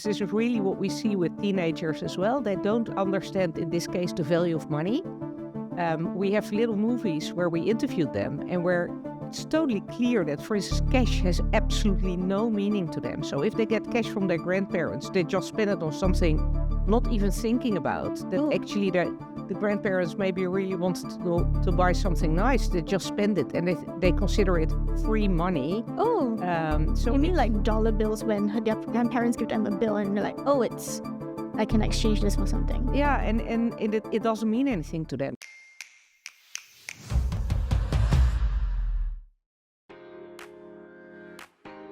This is really what we see with teenagers as well. They don't understand, in this case, the value of money. We have little movies where we interviewed them and where it's totally clear that, for instance, cash has absolutely no meaning to them. So if they get cash from their grandparents, they just spend it on something, not even thinking about that actually the grandparents maybe really wanted to buy something nice. They just spend it and they consider it free money. So you mean like dollar bills when their grandparents give them a bill and they're like, I can exchange this for something. Yeah, and it doesn't mean anything to them.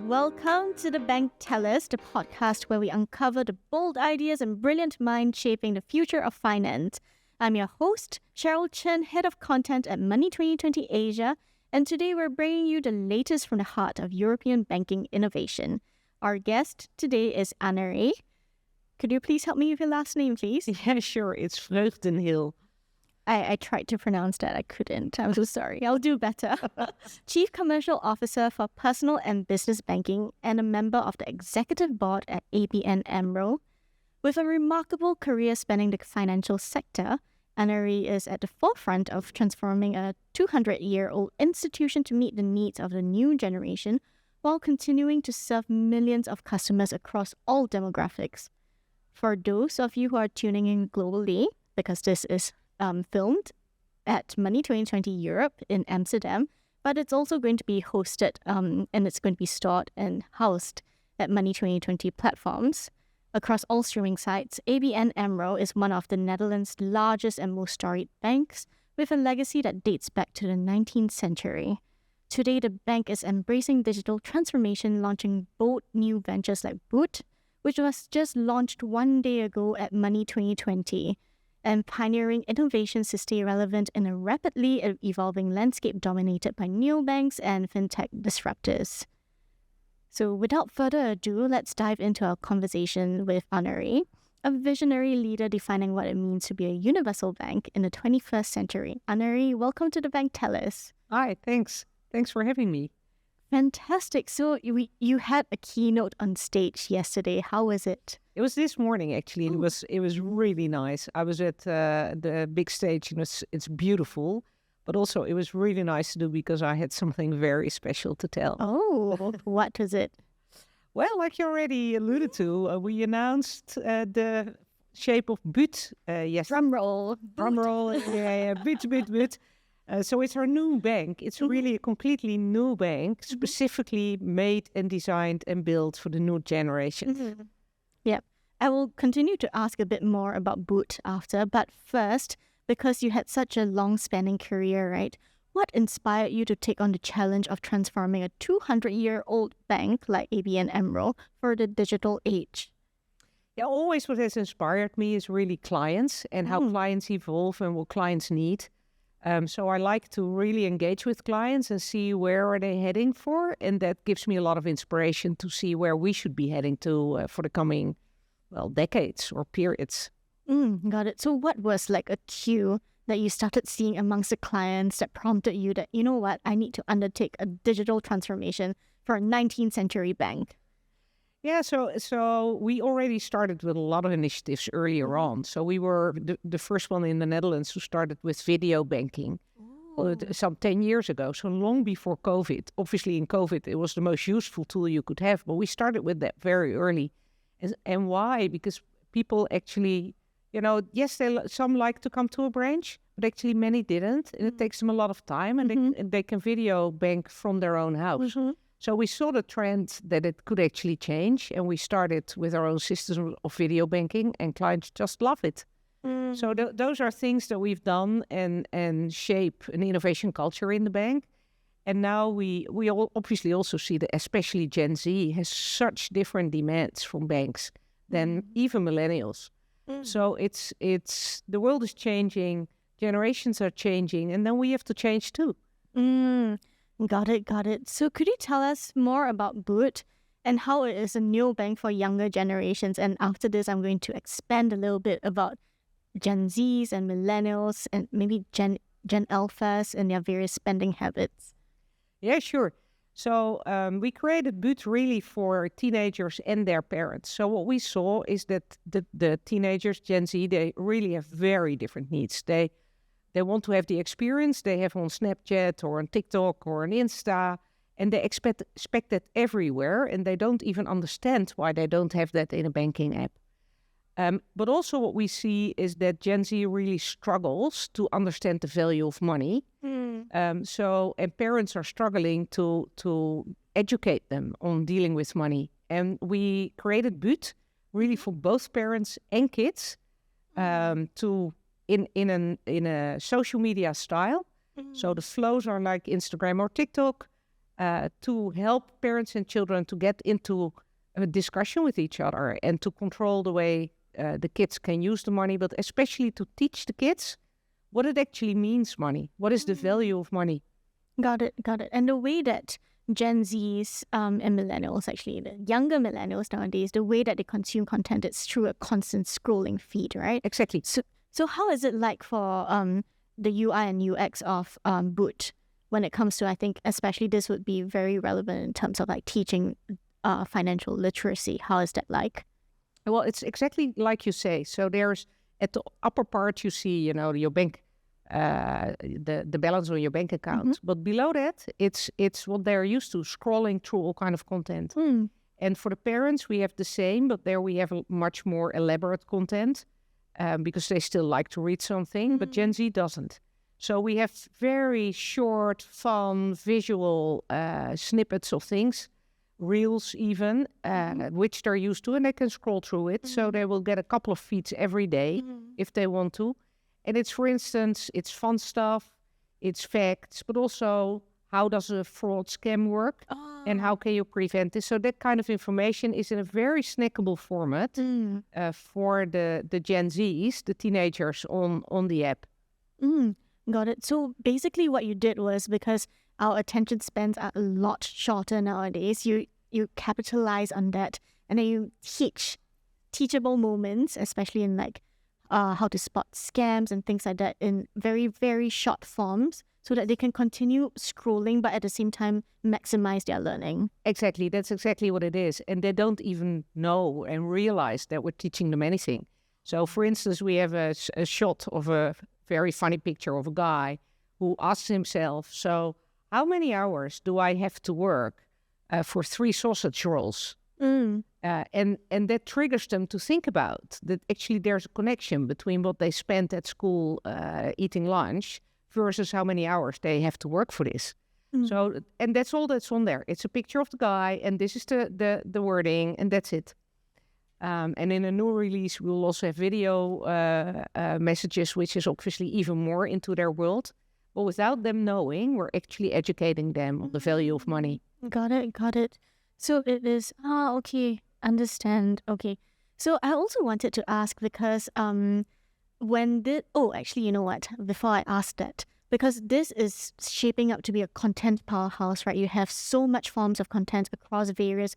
Welcome to The Bank Tellers, the podcast where we uncover the bold ideas and brilliant minds shaping the future of finance. I'm your host, Cheryl Chen, Head of Content at Money 2020 Asia, and today we're bringing you the latest from the heart of European banking innovation. Our guest today is Annerie. Could you please help me with your last name, please? Yeah, sure. It's Vreugdenhil. I tried to pronounce that. I couldn't. I'm so sorry. I'll do better. Chief Commercial Officer for Personal and Business Banking and a member of the Executive Board at ABN AMRO. With a remarkable career spanning the financial sector, Annerie is at the forefront of transforming a 200-year-old institution to meet the needs of the new generation while continuing to serve millions of customers across all demographics. For those of you who are tuning in globally, because this is filmed at Money 2020 Europe in Amsterdam, but it's also going to be hosted and it's going to be stored and housed at Money 2020 platforms. Across all streaming sites, ABN AMRO is one of the Netherlands' largest and most storied banks, with a legacy that dates back to the 19th century. Today, the bank is embracing digital transformation, launching bold new ventures like Boot, which was just launched one day ago at Money 2020. And pioneering innovations to stay relevant in a rapidly evolving landscape dominated by neobanks and fintech disruptors. So without further ado, let's dive into our conversation with Annerie, a visionary leader defining what it means to be a universal bank in the 21st century. Annerie, welcome to the Bank Tellers. Hi, thanks. Thanks for having me. Fantastic. So you had a keynote on stage yesterday. How was it? It was this morning, actually. It was really nice. I was at the big stage, and it's beautiful. But also, it was really nice to do because I had something very special to tell. Oh, what was it? Well, like you already alluded to, we announced the shape of Boot yesterday. Drum roll. Yeah, Boot. So it's our new bank. It's really a completely new bank, specifically made and designed and built for the new generation. Yep. I will continue to ask a bit more about Boot after, but first, because you had such a long-spanning career, right? What inspired you to take on the challenge of transforming a 200-year-old bank like ABN AMRO for the digital age? Yeah, always what has inspired me is really clients and how clients evolve and what clients need. So I like to really engage with clients and see where are they heading for. And that gives me a lot of inspiration to see where we should be heading to for the coming, decades or periods. Got it. So what was like a cue that you started seeing amongst the clients that prompted you that, you know what, I need to undertake a digital transformation for a 19th century bank? Yeah, so we already started with a lot of initiatives earlier on. So we were the first one in the Netherlands who started with video banking some 10 years ago, so long before COVID. Obviously, in COVID, it was the most useful tool you could have, but we started with that very early. And why? Because people actually, yes, some like to come to a branch, but actually many didn't. And it takes them a lot of time, and they can video bank from their own house. So we saw the trend that it could actually change, and we started with our own system of video banking, and clients just love it. So those are things that we've done and shape an innovation culture in the bank. And now we all obviously also see that especially Gen Z has such different demands from banks than even millennials. So it's the world is changing, generations are changing, and then we have to change too. Got it. So could you tell us more about Boot and how it is a new bank for younger generations? And after this, I'm going to expand a little bit about Gen Zs and millennials and maybe Gen Alphas and their various spending habits. Yeah, sure. So we created Boot really for teenagers and their parents. So what we saw is that the teenagers, Gen Z, they really have very different needs. They want to have the experience they have on Snapchat or on TikTok or on Insta, and they expect that everywhere, and they don't even understand why they don't have that in a banking app. But also what we see is that Gen Z really struggles to understand the value of money. And parents are struggling to educate them on dealing with money. And we created Boot really for both parents and kids to in a social media style. So the flows are like Instagram or TikTok to help parents and children to get into a discussion with each other and to control the way the kids can use the money, but especially to teach the kids what it actually means, money. What is the value of money? Got it. And the way that Gen Zs and millennials, actually, the younger millennials nowadays, the way that they consume content, it's through a constant scrolling feed, right? Exactly. So how is it like for the UI and UX of Boot when it comes to, I think, especially this would be very relevant in terms of like teaching financial literacy. How is that like? Well, it's exactly like you say. So there's at the upper part, you see, your bank, the balance on your bank account. But below that, it's what they're used to, scrolling through all kind of content. And for the parents, we have the same, but there we have a much more elaborate content because they still like to read something, but Gen Z doesn't. So we have very short, fun, visual snippets of things, reels even, which they're used to, and they can scroll through it. So they will get a couple of feeds every day if they want to. And it's, for instance, it's fun stuff, it's facts, but also how does a fraud scam work and how can you prevent this? So that kind of information is in a very snackable format for the Gen Zs, the teenagers on the app. Got it. So basically what you did was, because our attention spans are a lot shorter nowadays, you capitalize on that and then you teach teachable moments, especially in like how to spot scams and things like that in very, very short forms so that they can continue scrolling but at the same time maximize their learning. Exactly. That's exactly what it is. And they don't even know and realize that we're teaching them anything. So for instance, we have a shot of a very funny picture of a guy who asks himself, so how many hours do I have to work for 3 sausage rolls? And that triggers them to think about that actually there's a connection between what they spent at school eating lunch versus how many hours they have to work for this. So, and that's all that's on there. It's a picture of the guy and this is the wording and that's it. And in a new release, we will also have video messages, which is obviously even more into their world. But without them knowing, we're actually educating them on the value of money. Got it. So it is, okay, understand. Okay. So I also wanted to ask because actually, you know what? Before I ask that, because this is shaping up to be a content powerhouse, right? You have so much forms of content across various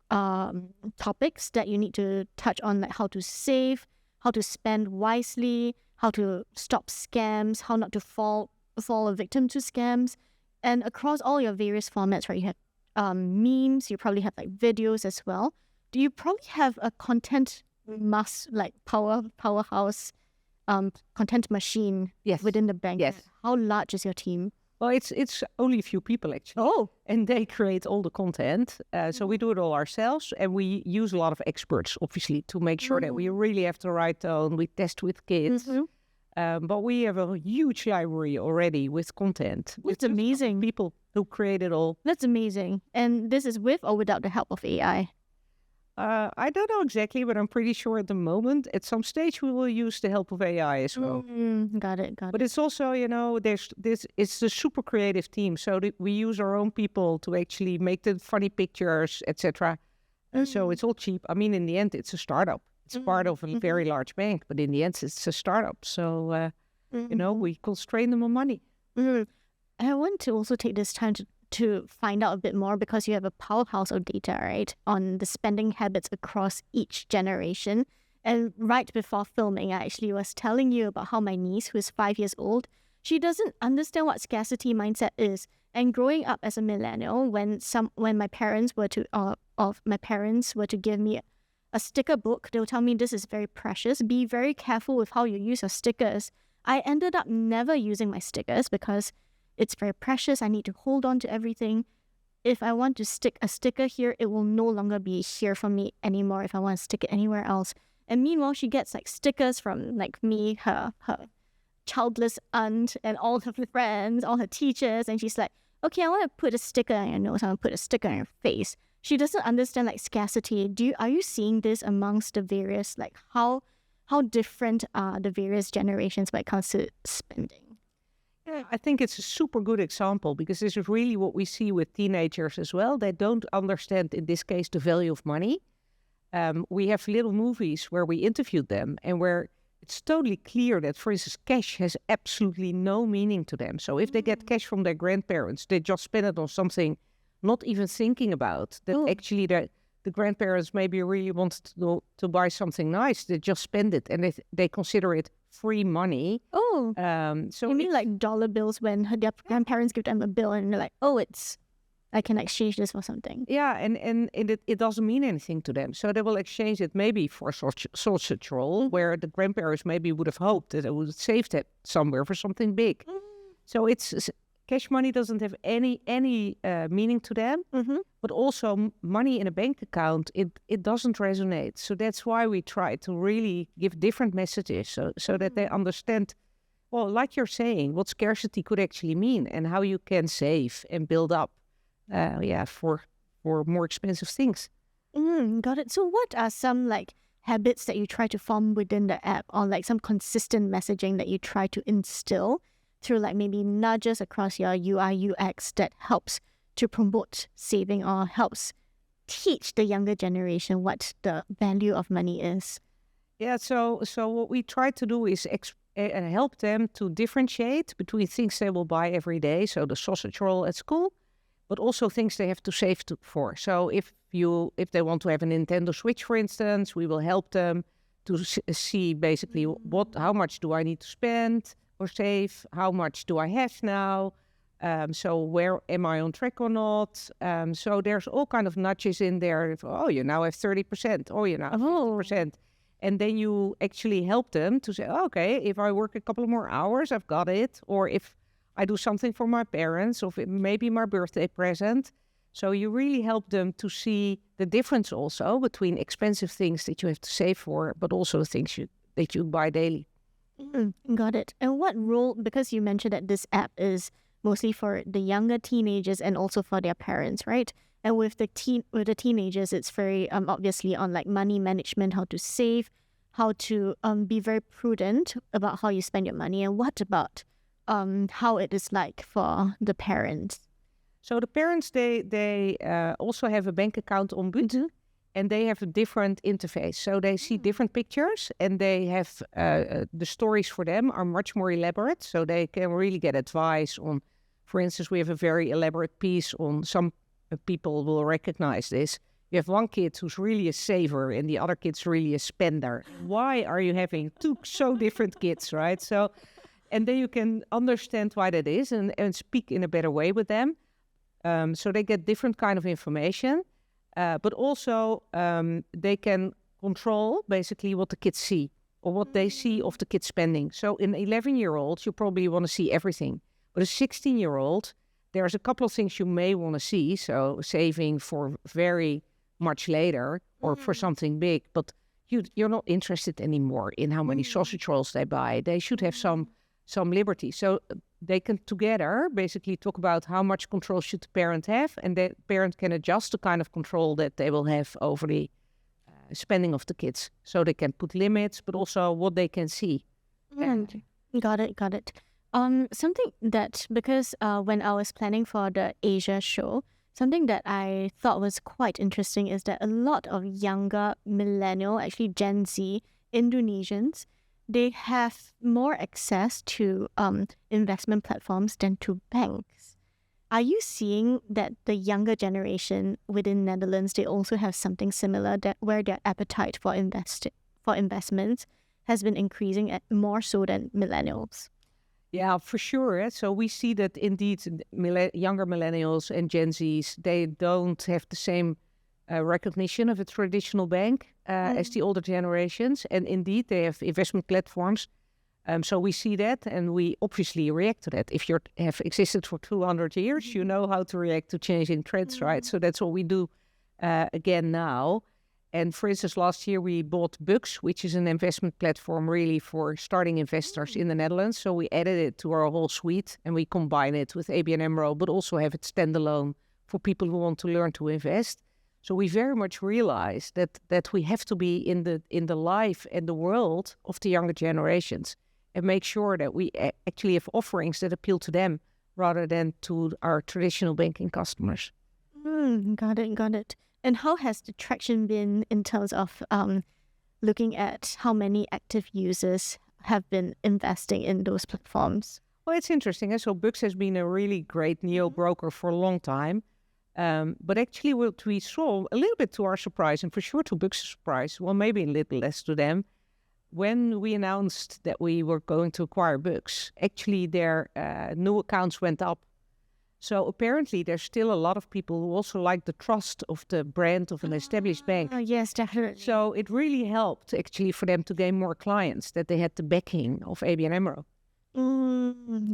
topics that you need to touch on, like how to save, how to spend wisely, how to stop scams, how not to fall a victim to scams. And across all your various formats, right, you have memes, you probably have like videos as well. Do you probably have a content powerhouse content machine within the bank? Yes. How large is your team? Well, it's only a few people actually. Oh. And they create all the content. So we do it all ourselves and we use a lot of experts, obviously, to make sure that we really have the right tone. We test with kids. But we have a huge library already with content. That's amazing. People who create it all. That's amazing. And this is with or without the help of AI? I don't know exactly, but I'm pretty sure at the moment, at some stage, we will use the help of AI as well. Got it. But it's also, it's a super creative team. So we use our own people to actually make the funny pictures, etc. So it's all cheap. I mean, in the end, it's a startup. It's part of a very large bank, but in the end, it's a startup. So, we constrain them on money. I want to also take this time to find out a bit more, because you have a powerhouse of data, right, on the spending habits across each generation. And right before filming, I actually was telling you about how my niece, who is 5 years old, She doesn't understand what scarcity mindset is. And growing up as a millennial, when my parents were to give me a sticker book, they'll tell me this is very precious. Be very careful with how you use your stickers. I ended up never using my stickers because it's very precious. I need to hold on to everything. If I want to stick a sticker here, it will no longer be here for me anymore if I want to stick it anywhere else. And meanwhile, she gets like stickers from like me, her childless aunt, and all her friends, all her teachers, and she's like, okay, I want to put a sticker on your nose, I want to put a sticker on your face. She doesn't understand like scarcity. Are you seeing this amongst the various, like how different are the various generations when it comes to spending? Yeah, I think it's a super good example because this is really what we see with teenagers as well. They don't understand, in this case, the value of money. We have little movies where we interviewed them and where it's totally clear that, for instance, cash has absolutely no meaning to them. So if they get cash from their grandparents, they just spend it on something, not even thinking about that. Actually the grandparents maybe really want to buy something nice. They just spend it and they consider it free money. So you mean like dollar bills when their grandparents give them a bill and they're like, I can exchange this for something. Yeah, and it doesn't mean anything to them. So they will exchange it maybe for a sausage roll, where the grandparents maybe would have hoped that they would have saved it somewhere for something big. So cash money doesn't have any meaning to them, but also money in a bank account, it doesn't resonate. So that's why we try to really give different messages so that they understand, well, like you're saying, what scarcity could actually mean and how you can save and build up. For more expensive things. Got it. So what are some like habits that you try to form within the app, or like some consistent messaging that you try to instill through like maybe nudges across your UI UX that helps to promote saving or helps teach the younger generation what the value of money is? Yeah, so what we try to do is help them to differentiate between things they will buy every day, so the sausage roll at school, but also things they have to save for. So if they want to have a Nintendo Switch, for instance, we will help them to see basically how much do I need to spend or save, how much do I have now, so where am I on track or not. So there's all kind of nudges in there. You now have 30%, you now have 50%. And then you actually help them to say, okay, if I work a couple of more hours, I've got it. Or if I do something for my parents, or maybe my birthday present. So you really help them to see the difference also between expensive things that you have to save for, but also the things that you buy daily. Got it. And what role, because you mentioned that this app is mostly for the younger teenagers and also for their parents, right? And with the teenagers, it's very obviously on like money management, how to save, how to be very prudent about how you spend your money. And what about how it is like for the parents? So the parents, they also have a bank account on Boot, and they have a different interface. So they see different pictures, and they have the stories for them are much more elaborate. So they can really get advice on, for instance, we have a very elaborate piece on, some people will recognize this. You have one kid who's really a saver and the other kid's really a spender. Why are you having two so different kids, right? So, and then you can understand why that is and speak in a better way with them. So they get different kind of information, but also they can control basically what the kids see or what they see of the kids spending. So in 11-year-olds, you probably want to see everything. But a 16-year-old, there's a couple of things you may want to see. So saving for very much later or for something big, but you're not interested anymore in how many sausage rolls they buy. They should have some liberty. So they can together basically talk about how much control should the parent have, and the parent can adjust the kind of control that they will have over the spending of the kids. So they can put limits, but also what they can see. Got it. Something that, because when I was planning for the Asia show, something that I thought was quite interesting is that a lot of younger millennial, actually Gen Z Indonesians, they have more access to investment platforms than to banks. Are you seeing that the younger generation within Netherlands, they also have something similar, that where their appetite for investments has been increasing more so than millennials? Yeah, for sure. So we see that indeed younger millennials and Gen Zs, they don't have the same recognition of a traditional bank as the older generations. And indeed, they have investment platforms. So we see that and we obviously react to that. If you have existed for 200 years, you know how to react to changing trends, right? So that's what we do again now. And for instance, last year we bought Bux, which is an investment platform really for starting investors in the Netherlands. So we added it to our whole suite and we combine it with ABN AMRO, but also have it standalone for people who want to learn to invest. So we very much realize that we have to be in the life and the world of the younger generations and make sure that we actually have offerings that appeal to them rather than to our traditional banking customers. Got it. And how has the traction been in terms of looking at how many active users have been investing in those platforms? Well, it's interesting. So Bux has been a really great neo-broker for a long time. But actually what we saw, a little bit to our surprise, and for sure to Bux's surprise, well, maybe a little less to them, when we announced that we were going to acquire Bux, actually their new accounts went up. So apparently there's still a lot of people who also like the trust of the brand of an established bank. Yes, definitely. So it really helped actually for them to gain more clients, that they had the backing of ABN AMRO.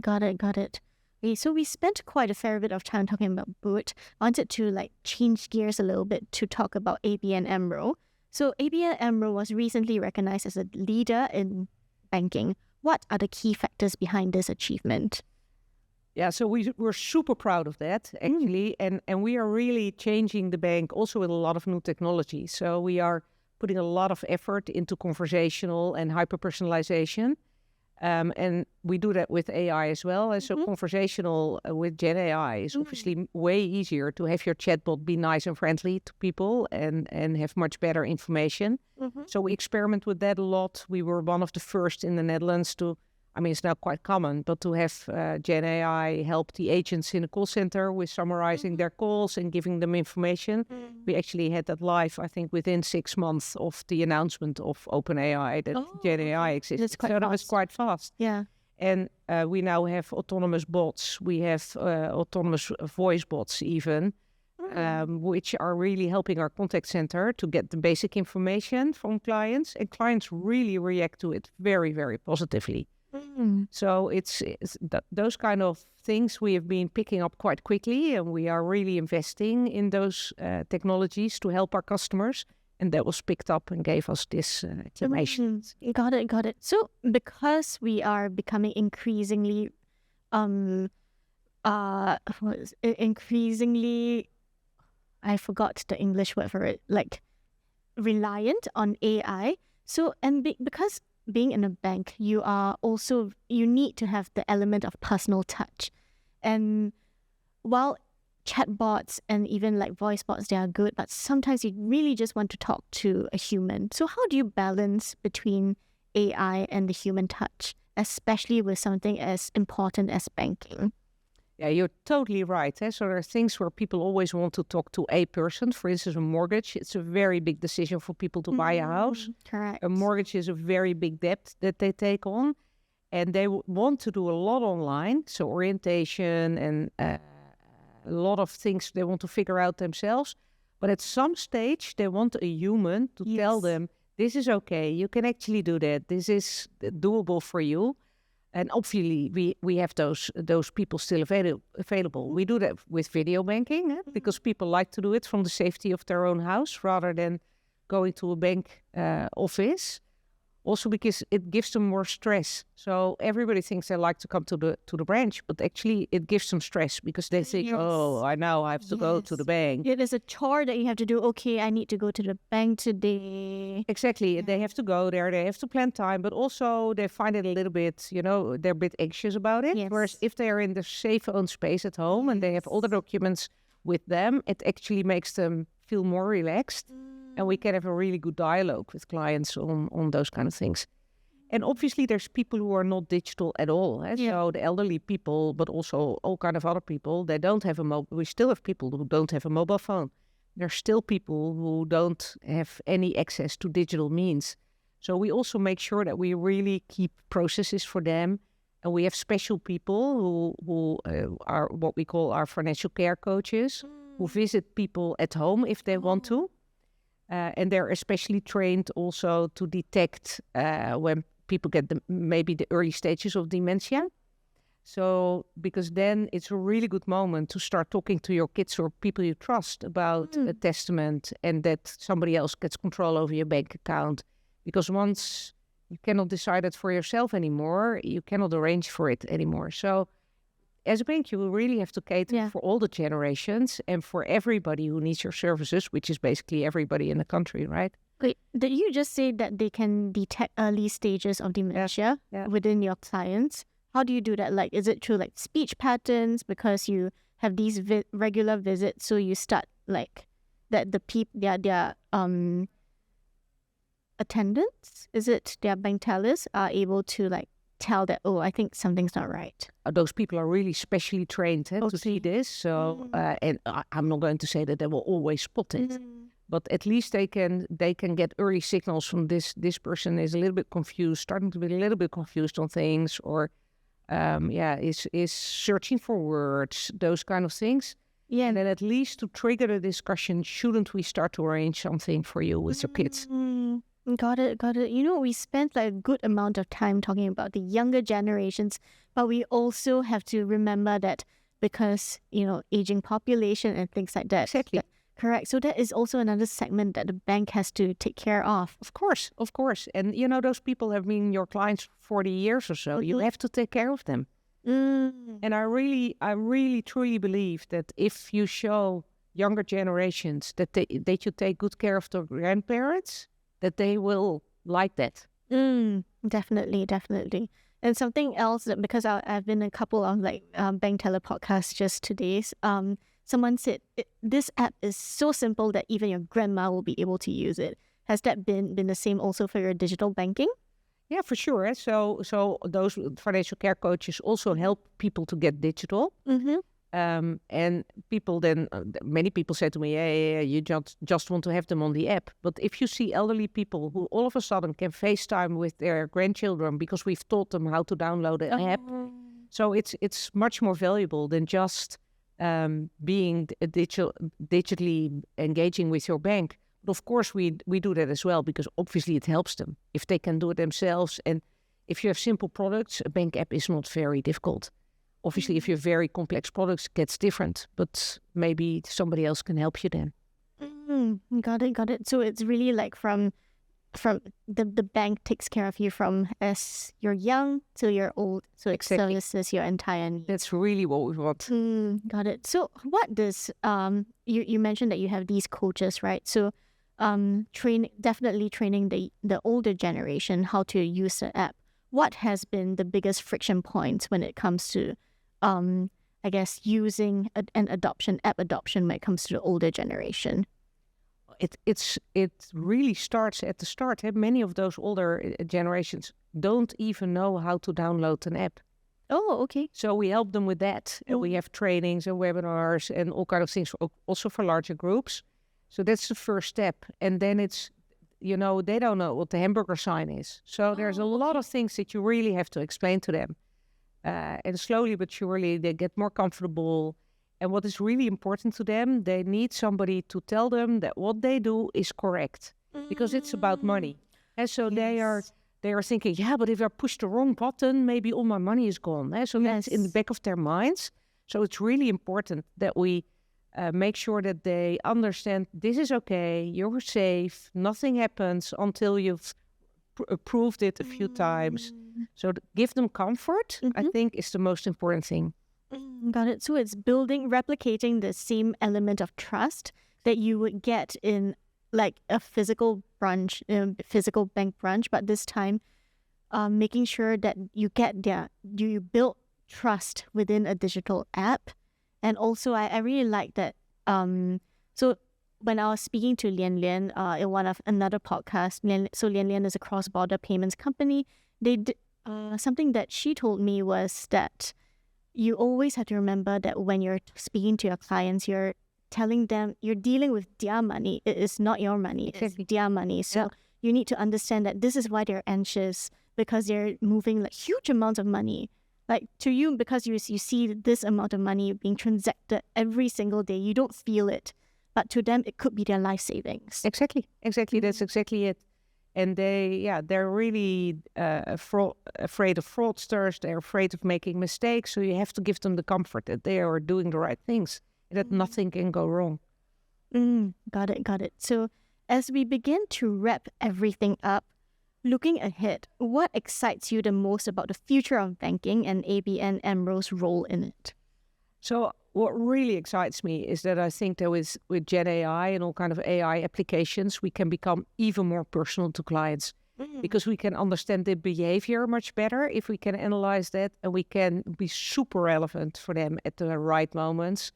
Got it. Okay, so we spent quite a fair bit of time talking about Boot. I wanted to change gears a little bit to talk about ABN AMRO. So ABN AMRO was recently recognized as a leader in banking. What are the key factors behind this achievement? Yeah, so we're super proud of that, actually. And we are really changing the bank also with a lot of new technology. So we are putting a lot of effort into conversational and hyper-personalization. And we do that with AI as well. And so conversational with Gen AI is obviously way easier to have your chatbot be nice and friendly to people and have much better information. So we experiment with that a lot. We were one of the first in the Netherlands to, I mean, it's now quite common, but to have Gen AI help the agents in a call center with summarizing their calls and giving them information. We actually had that live, I think, within 6 months of the announcement of OpenAI that Gen AI existed. That was quite fast. Yeah. And we now have autonomous bots. We have autonomous voice bots even, which are really helping our contact center to get the basic information from clients. And clients really react to it very, very positively. So it's those kind of things we have been picking up quite quickly, and we are really investing in those technologies to help our customers. And that was picked up and gave us this information. Got it. So because we are becoming increasingly, I forgot the English word for it, reliant on AI. So, because being in a bank, you need to have the element of personal touch. And while chatbots and even voice bots, they are good, but sometimes you really just want to talk to a human. So how do you balance between AI and the human touch, especially with something as important as banking? Yeah, you're totally right. So there are things where people always want to talk to a person. For instance, a mortgage. It's a very big decision for people to buy a house. Correct. A mortgage is a very big debt that they take on. And they want to do a lot online. So orientation and a lot of things they want to figure out themselves. But at some stage, they want a human to tell them, this is okay. You can actually do that. This is doable for you. And obviously, we have those people still available. We do that with video banking because people like to do it from the safety of their own house rather than going to a bank office. Also because it gives them more stress. So everybody thinks they like to come to the branch, but actually it gives them stress because they think, oh, I have to go to the bank. Yeah, there's a chore that you have to do. Okay, I need to go to the bank today. Exactly. Yeah. They have to go there. They have to plan time, but also they find it a little bit, they're a bit anxious about it. Yes. Whereas if they're in the safe own space at home and they have all the documents with them, it actually makes them feel more relaxed. And we can have a really good dialogue with clients on those kind of things. And obviously there's people who are not digital at all. So the elderly people, but also all kind of other people, they don't have we still have people who don't have a mobile phone. There's still people who don't have any access to digital means. So we also make sure that we really keep processes for them And we have special people who are what we call our financial care coaches, who visit people at home if they want to. And they're especially trained also to detect when people get maybe the early stages of dementia. So, because then it's a really good moment to start talking to your kids or people you trust about a testament and that somebody else gets control over your bank account. Because once you cannot decide it for yourself anymore, you cannot arrange for it anymore. So, as a bank, you will really have to cater for all the generations and for everybody who needs your services, which is basically everybody in the country, right? Wait, did you just say that they can detect early stages of dementia within your clients? How do you do that? Like, is it through like speech patterns because you have these regular visits, so you start like that the their attendants, is it their bank tellers are able to like tell that, oh, I think something's not right? Those people are really specially trained to see this. So, and I'm not going to say that they will always spot it, but at least they can get early signals from this person is a little bit confused, starting to be a little bit confused on things, or is searching for words, those kind of things. Yeah, and then at least to trigger the discussion, shouldn't we start to arrange something for you with your kids? Got it. You know, we spent like a good amount of time talking about the younger generations, but we also have to remember that because, you know, aging population and things like that. Exactly. Correct. So that is also another segment that the bank has to take care of. Of course. And, you know, those people have been your clients for 40 years or so. You have to take care of them. And I really, truly believe that if you show younger generations that they should take good care of their grandparents, that they will like that. Definitely. And something else, that because I've been in a couple of like bank teller podcasts just today, someone said this app is so simple that even your grandma will be able to use it. Has that been the same also for your digital banking? Yeah, for sure. So those financial care coaches also help people to get digital. And people then, many people say to me, yeah, you just want to have them on the app. But if you see elderly people who all of a sudden can FaceTime with their grandchildren because we've taught them how to download an app, so it's much more valuable than just being digitally engaging with your bank. But of course, we do that as well because obviously it helps them if they can do it themselves. And if you have simple products, a bank app is not very difficult. Obviously, if you have very complex products, it gets different, but maybe somebody else can help you then. Got it. So it's really like from the bank takes care of you from as you're young till you're old. So it services your entire needs. That's really what we want. Got it. So what does you mentioned that you have these coaches, right? So definitely training the older generation how to use the app. What has been the biggest friction points when it comes to I guess using app adoption when it comes to the older generation? It really starts at the start. Many of those older generations don't even know how to download an app. Oh, okay. So we help them with that. And we have trainings and webinars and all kind of things, also for larger groups. So that's the first step. And then it's, you know, they don't know what the hamburger sign is. So there's a lot of things that you really have to explain to them. And slowly but surely they get more comfortable. And what is really important to them, they need somebody to tell them that what they do is correct. Because it's about money. And so they are thinking, yeah, but if I push the wrong button, maybe all my money is gone. So that's in the back of their minds. So it's really important that we make sure that they understand this is okay, you're safe, nothing happens until you've proved it a few times. So give them comfort, I think, is the most important thing. Got it. So it's replicating the same element of trust that you would get in like a physical branch, physical bank branch, but this time making sure that you you build trust within a digital app. And also I really like that. So when I was speaking to Lian Lian in one of another podcast, Lian Lian is a cross-border payments company. They did something that she told me was that you always have to remember that when you're speaking to your clients, you're telling them you're dealing with their money. It is not your money. It's their money. So you need to understand that this is why they're anxious, because they're moving like huge amounts of money Like to you, because you see this amount of money being transacted every single day, you don't feel it. But to them, it could be their life savings. Exactly. That's exactly it. And they're really afraid of fraudsters. They're afraid of making mistakes. So you have to give them the comfort that they are doing the right things, and that nothing can go wrong. Got it. So as we begin to wrap everything up, looking ahead, what excites you the most about the future of banking and ABN AMRO's role in it? So what really excites me is that I think that with Gen AI and all kind of AI applications, we can become even more personal to clients because we can understand their behavior much better if we can analyze that, and we can be super relevant for them at the right moments.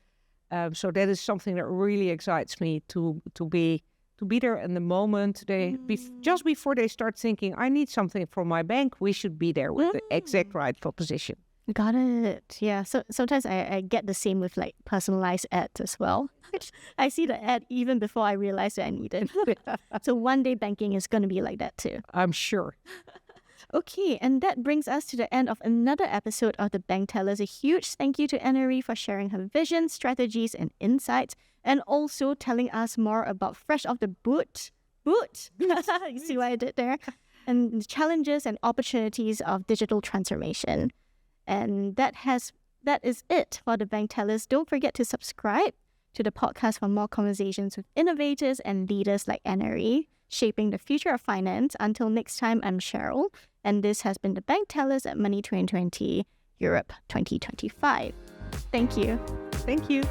So that is something that really excites me to be there in the moment. Just before they start thinking, I need something from my bank, we should be there with the exact right proposition. Got it. Yeah. So sometimes I get the same with like personalized ads as well. I see the ad even before I realize that I need it. So one day banking is going to be like that too. I'm sure. Okay, and that brings us to the end of another episode of The Bank Tellers. A huge thank you to Annerie for sharing her vision, strategies, and insights, and also telling us more about fresh off the boot. You see what I did there? And the challenges and opportunities of digital transformation. And that is it for The Bank Tellers. Don't forget to subscribe to the podcast for more conversations with innovators and leaders like Annerie, shaping the future of finance. Until next time, I'm Cheryl, and this has been The Bank Tellers at Money 2020 Europe 2025. Thank you. Thank you.